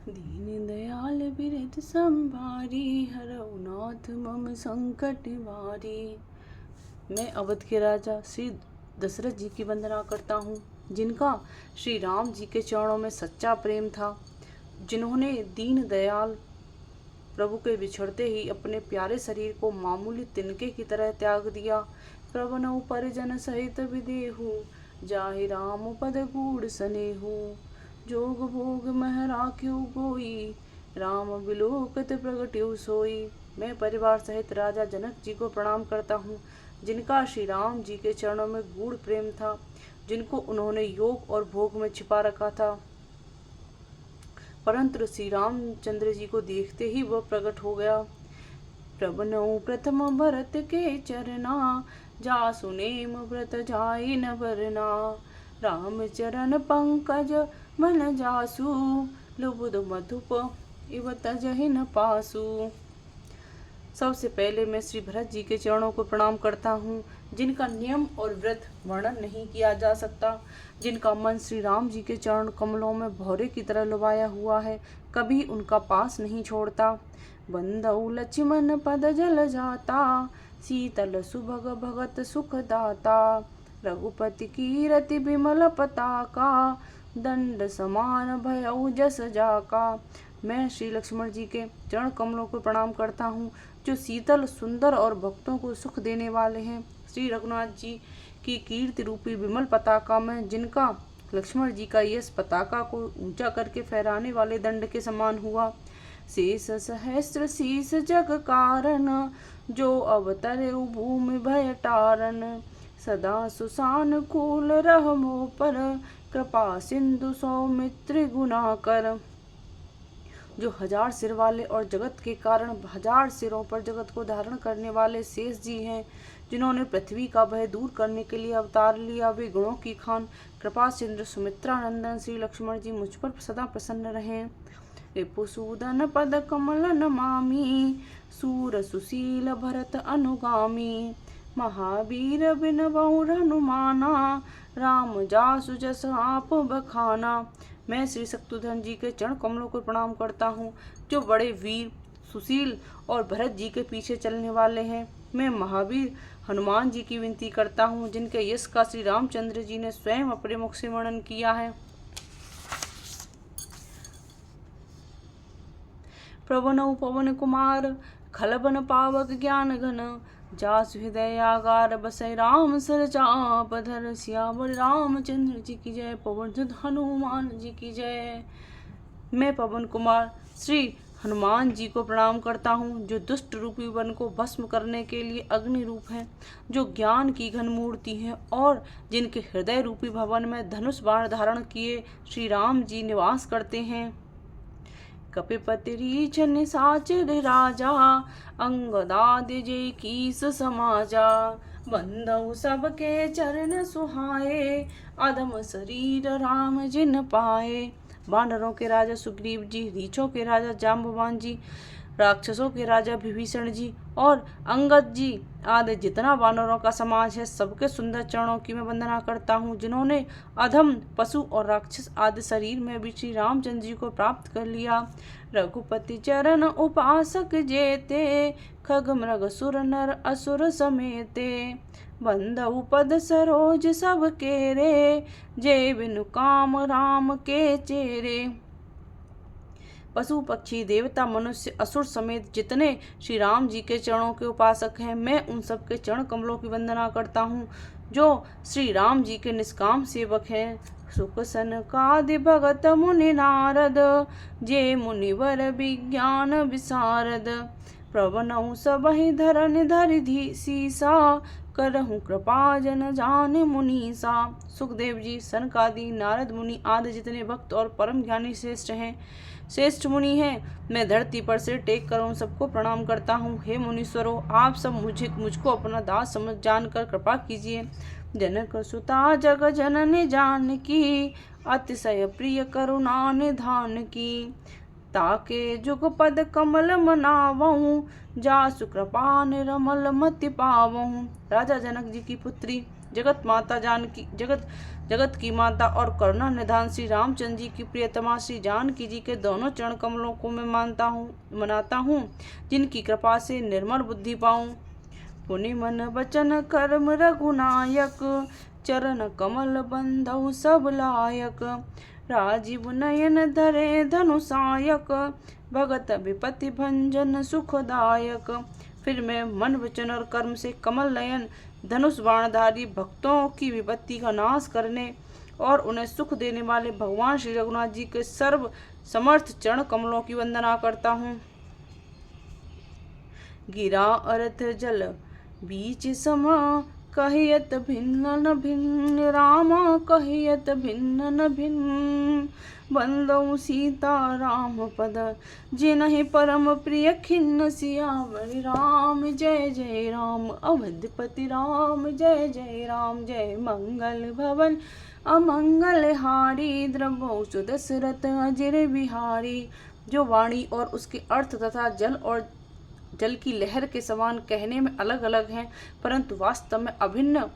दीन दयाल बिरद संभारी, हरऊ नाथ मम संकट वारी। मैं अवध के राजा श्री दशरथ जी की वंदना करता हूँ, जिनका श्री राम जी के चरणों में सच्चा प्रेम था, जिन्होंने दीन दयाल प्रभु के बिछड़ते ही अपने प्यारे शरीर को मामूली तिनके की तरह त्याग दिया। प्रभु परिजन सहित विदेहु, जाहि राम पद गूढ़ सनेहु। जोग भोग मह राख्यु गोई, राम बिलोकत प्रगट्यु सोई। मैं परिवार सहित राजा जनक जी को प्रणाम करता हूँ, जिनका श्री राम जी के चरणों में गूढ़ प्रेम था, जिनको उन्होंने योग और भोग में छिपा रखा था, परंतु श्री रामचंद्र जी को देखते ही वह प्रकट हो गया। प्रभु प्रथम भरत के चरना, जा सुनेम व्रत जाय न वरना। राम चरण पंकज मन जासु, लुबुध मधुप इव तजहि न पासु। सबसे पहले मैं श्री भरत जी के चरणों को प्रणाम करता हूँ, जिनका नियम और व्रत वर्णन नहीं किया जा सकता, जिनका मन श्री राम जी के चरण कमलों में भौरे की तरह लुभाया हुआ है, कभी उनका पास नहीं छोड़ता। बंदौ लक्ष्मण पद जल जाता, शीतल सुभग भगत सुख दाता। रघुपति कीरति बिमल पताका, दंड समान भयउ जस जाका। मैं श्री लक्ष्मण जी के चरण कमलों को प्रणाम करता हूँ, जो शीतल सुंदर और भक्तों को सुख देने वाले हैं। श्री रघुनाथ जी की कीर्ति रूपी विमल पताका में, जिनका लक्ष्मण जी का यश पताका को ऊंचा करके फहराने वाले दंड के समान हुआ। शेष सहस्त्र शीस जग कारण, जो अवतरे भूमि भय टारन। सदा सुसानुकूल रहमो पर, कृपा सिंधु सौमित्र गुणाकर। जो 1000 सिर वाले और जगत के कारण 1000 सिरों पर जगत को धारण करने वाले शेष जी हैं, जिन्होंने पृथ्वी का भय दूर करने के लिए अवतार लिया, वे गुणों की खान कृपा सिंधु सुमित्रा नंदन श्री लक्ष्मण जी मुझ पर सदा प्रसन्न रहें। रिपुसूदन पद कमल नमामि, सूर सुशील भरत अनुगामी। महावीर बिनबउ हनुमाना, राम जासु जस आप बखाना। मैं श्री शत्रुघ्न जी के चरण कमलों को प्रणाम करता हूँ, जो बड़े वीर सुशील और भरत जी के पीछे चलने वाले हैं। मैं महावीर हनुमान जी की विनती करता हूँ, जिनके यश का श्री रामचंद्र जी ने स्वयं अपने मुख से वर्णन किया है। प्रवनौ पवन कुमार, खलबन पावक ज्ञान घन। जासु हृदय आगार बसै, राम सर चाप धर। सियावर रामचंद्र जी की जय, पवन सुत हनुमान जी की जय। मैं पवन कुमार श्री हनुमान जी को प्रणाम करता हूँ, जो दुष्ट रूपी वन को भस्म करने के लिए अग्नि रूप हैं, जो ज्ञान की घन मूर्ति हैं, और जिनके हृदय रूपी भवन में धनुष बाण धारण किए श्री राम जी निवास करते हैं। कपिपति रीछ निशाचर राजा, अंगदादि जय कीस समाजा। बंदौ सबके चरण सुहाए, अधम शरीर राम जिन पाए। वानरों के राजा सुग्रीव जी, रीछों के राजा जाम्बवान जी, राक्षसों के राजा विभीषण जी और अंगद जी आदि जितना वानरों का समाज है, सबके सुंदर चरणों की मैं वंदना करता हूँ, जिन्होंने अधम पशु और राक्षस आदि शरीर में भी श्री रामचंद्र जी को प्राप्त कर लिया। रघुपति चरण उपासक जेते, खग मृग सुर नर असुर समेते। बंधु पद सरोज सब केरे, जय बिनु काम राम के चेरे। पशु पक्षी देवता मनुष्य असुर समेत जितने श्री राम जी के चरणों के उपासक हैं, मैं उन सब के चरण कमलों की वंदना करता हूँ, जो श्री राम जी के निष्काम सेवक हैं। सुख सनकादि भगत मुनि नारद, जे मुनिवर विज्ञान विशारद। प्रवनौ सबहि धरन धरि सीसा, करहु कृपा जन जान मुनीसा। सुखदेव जी, सनकादि, नारद मुनि आदि जितने भक्त और परम ज्ञानी श्रेष्ठ मुनि हैं, मैं धरती पर सिर टेक कर उन सबको प्रणाम करता हूँ। हे मुनीश्वरों, आप सब मुझको अपना दास समझ जानकर कृपा कीजिए। जनक सुता जग जननी जानकी, अतिशय प्रिय करुणा निधान की। ताके जुग पद कमल मनावऊं, जासु कृपा निरमल मति पावऊं। राजा जनक जी की पुत्री जगत की माता और करुणा निधान श्री रामचंद्र जी की प्रियतमा श्री जानकी जी के दोनों चरण कमलों को मैं मनाता हूँ, जिनकी कृपा से निर्मल बुद्धि पाऊँ। पुनि मन वचन कर्म रघुनायक, चरण कमल बंधु सब लायक। राजीव नयन धरे धनुषायक, भगत विपति भंजन सुखदायक। फिर मैं मन वचन और कर्म से कमल नयन धनुष बाणधारी भक्तों की विपत्ति का नाश करने और उन्हें सुख देने वाले भगवान श्री रघुनाथ जी के सर्व समर्थ चरण कमलों की वंदना करता हूँ। गिरा अर्थ जल बीच समा, कहियत भिन्न न भिन्न, रामा कहियत भिन्न न भिन्न। बंदौ सीता राम पद, जिनहि परम प्रिय खिन्न। सियावर राम जय जय राम, अवधपति राम जय जय राम। जय मंगल भवन अमंगल हारी, द्रवौ सुदशरथ अजर बिहारी। जो वाणी और उसके अर्थ तथा जल की लहर के समान कहने में अलग अलग हैं, परंतु वास्तव में अभिन्न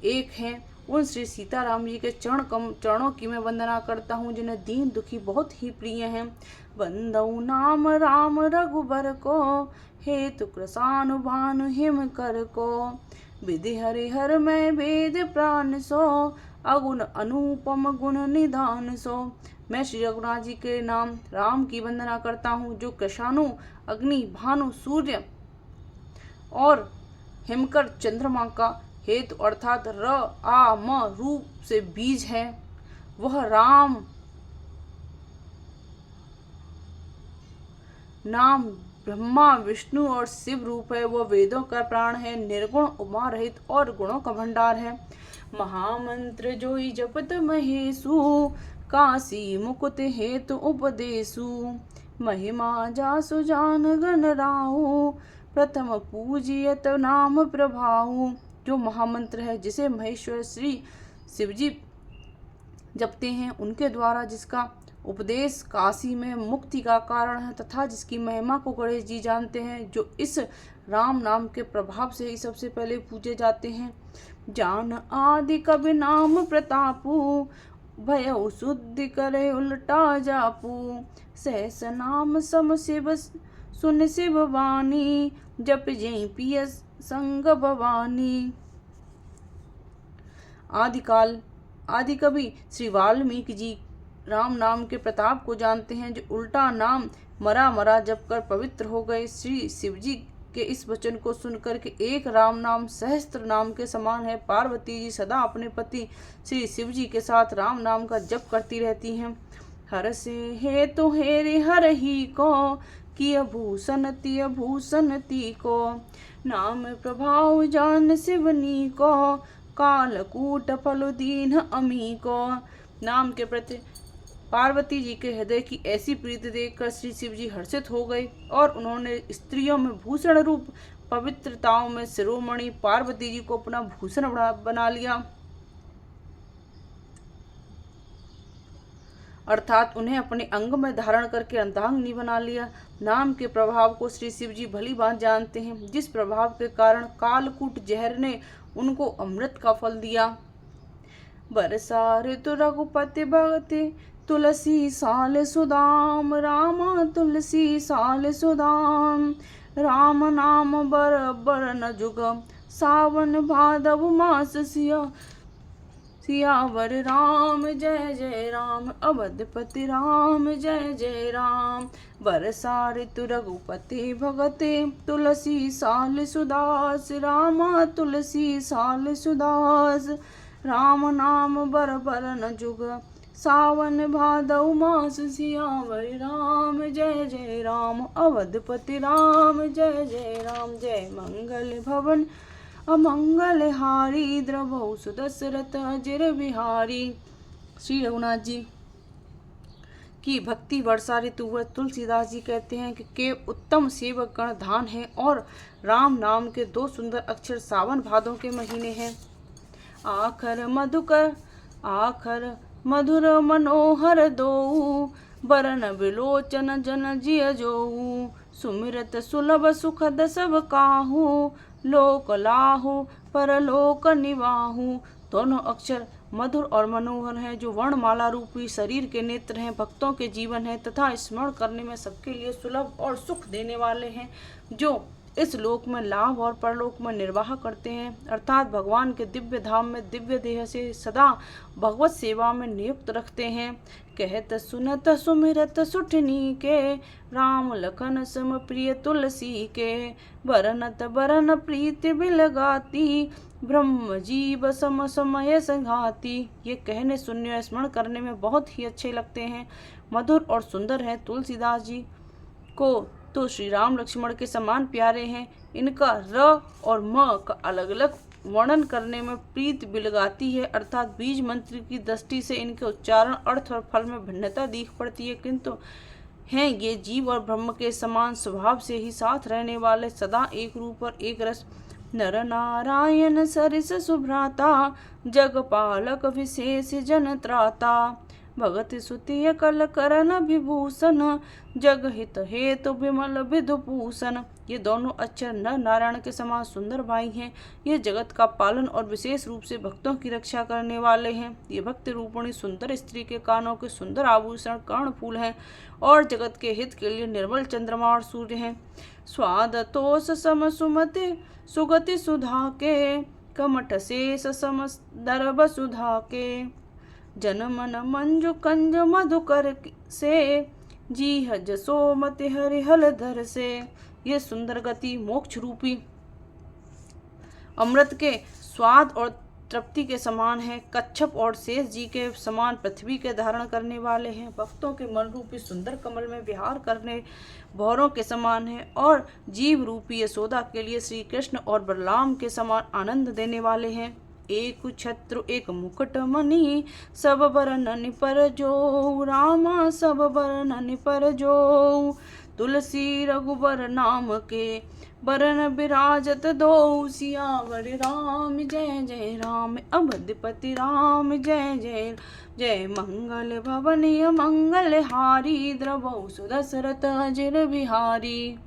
एक हैं, उन श्री सीताराम जी के चरणों की मैं वंदना करता हूँ, जिन्हें दीन दुखी बहुत ही प्रिय हैं। वंदौ नाम राम रघुबर को, हेतु कृसानु भानु हिम कर को। विधि हरिहर में वेद प्राण सो, अगुण अनुपम गुण निधान सो। मैं श्री रघुनाथ जी के नाम राम की वंदना करता हूँ, जो कृषाणु अग्नि भानु सूर्य और हिमकर चंद्रमा का हेतु अर्थात र आ म रूप से बीज है। वह राम नाम ब्रह्मा विष्णु और शिव रूप है। वह वेदों का प्राण है, निर्गुण उमा रहित और गुणों का भंडार है। महामंत्र जोई जपत महेशु, काशी मुकुट हेतु उपदेशु। महिमा जासु जान गण राहु, प्रथम पूजियत नाम प्रभाऊ। जो महामंत्र है, जिसे महेश्वर श्री शिवजी जपते हैं, उनके द्वारा जिसका उपदेश काशी में मुक्ति का कारण है, तथा जिसकी महिमा को गणेश जी जानते हैं, जो इस राम नाम के प्रभाव से ही सबसे पहले पूजे जाते हैं। जान आदि कवि नाम प्रतापू, भयउ शुद्धि करे उल्टा जापू। सहस नाम सम शिव सुन शिव वाणी, जप जय पिय संग भवानी। आदि कवि श्री वाल्मीकि जी राम नाम के प्रताप को जानते हैं, जो उल्टा नाम मरा जप कर पवित्र हो गए। श्री शिवजी के इस वचन को सुनकर के एक राम नाम सहस्त्र नाम के समान है। पार्वती जी सदा अपने पति श्री शिवजी के साथ राम नाम का जप करती रहती हैं। हर से हे तो हेरे हर ही को, किय भूषण तिय भूषण ती को। नाम प्रभाव जान शिवनी को, कालकूट फल दीन अमी को। नाम के प्रति पार्वती जी के हृदय की ऐसी प्रीति देखकर श्री शिव जी हर्षित हो गए और उन्होंने स्त्रियों में भूषण रूप पवित्रताओं में शिरोमणि पार्वती जी को अपना भूषण बना लिया, अर्थात उन्हें अपने अंग में धारण करके अर्धांगिनी बना लिया। नाम के प्रभाव को श्री शिव जी भली बात जानते हैं, जिस प्रभाव के कारण कालकूट जहर ने उनको अमृत का फल दिया। बरसा ऋतु रघुपति भगति, तुलसी साल सुदाम। रामा तुलसी साल सुदाम, राम नाम बर न जुग। सावन भादव मास सियावर राम जय जय राम, अवधपति राम जय जय राम। बरसा ऋतु रघुपति भगते, तुलसी साल सुदास। रामा तुलसी साल सुदास, राम नाम बर न जुग। सावन भादव मास सियावर राम जय जय राम, अवधपति राम जय जय राम। जय मंगल भवन अमंगल हारी, द्रवौ सुदशरथ अजर बिहारी। श्री रघुनाथ जी की भक्ति वर्षा ऋतु हुआ तुलसीदास जी कहते हैं कि के उत्तम सेवक गण धान है और राम नाम के दो सुंदर अक्षर सावन भादों के महीने हैं। आखर मधुर मनोहर दोऊ, बरन विलोचन जन जिय जोऊ। सुमिरत सुलभ सुखद सब काहू, लोक लाहू परलोक निवाहु। दोनों अक्षर मधुर और मनोहर हैं, जो वर्णमाला रूपी शरीर के नेत्र हैं, भक्तों के जीवन हैं तथा स्मरण करने में सबके लिए सुलभ और सुख देने वाले हैं, जो इस लोक में लाभ और परलोक में निर्वाह करते हैं, अर्थात भगवान के दिव्य धाम में दिव्य देह से सदा भगवत सेवा में नियुक्त रखते हैं। कहत सुनत सुमिरत सुठनी के, राम लखन सम प्रिय तुलसी के, बरनत बरन प्रीति बिलगाती, ब्रह्म जीव सम समय संघाती। ये कहने सुनने और स्मरण करने में बहुत ही अच्छे लगते हैं, मधुर और सुंदर हैं। तुलसीदास जी को तो श्री राम लक्ष्मण के समान प्यारे हैं। इनका र और म का अलग अलग वर्णन करने में प्रीत बिलगाती है, अर्थात बीज मंत्र की दृष्टि से इनके उच्चारण, अर्थ और फल में भिन्नता दिख पड़ती है, किंतु हैं ये जीव और ब्रह्म के समान स्वभाव से ही साथ रहने वाले, सदा एक रूप और एक रस। नर नारायण सरिस सुभ्राता, जगपालक विशेष जन त्राता, भगत सुतिय कल करन विभूषण, जग हित हेतु विमल विधुभूषण। ये दोनों अक्षर नर नारायण के समान सुंदर भाई हैं। ये जगत का पालन और विशेष रूप से भक्तों की रक्षा करने वाले हैं। ये भक्ति रूपणी सुंदर स्त्री के कानों के सुंदर आभूषण कर्णफूल हैं और जगत के हित के लिए निर्मल चंद्रमा और सूर्य हैं। स्वाद तोष सम सुमति सुगति सुधा के, कमठ शेष सम दर्भ सुधा के, जन मन मंजु कंज मधुकर से, जी हज सोमति हरिहल धर से। ये सुंदर गति मोक्ष रूपी अमृत के स्वाद और तृप्ति के समान है। कच्छप और शेष जी के समान पृथ्वी के धारण करने वाले हैं। भक्तों के मन रूपी सुंदर कमल में विहार करने भौरों के समान है और जीव रूपी यशोदा के लिए श्री कृष्ण और बलराम के समान आनंद देने वाले हैं। एक छत्रु एक मुकुट मणि, सब बरनन पर जो, रामा सब बरनन पर जो, तुलसी रघुबर नाम के, बरन बिराजत दो, सियावर राम जय जय राम, अवधपति राम जय जय जय, मंगल भवन मंगल हारी, द्रवौ सुदशरथ अजिर बिहारी।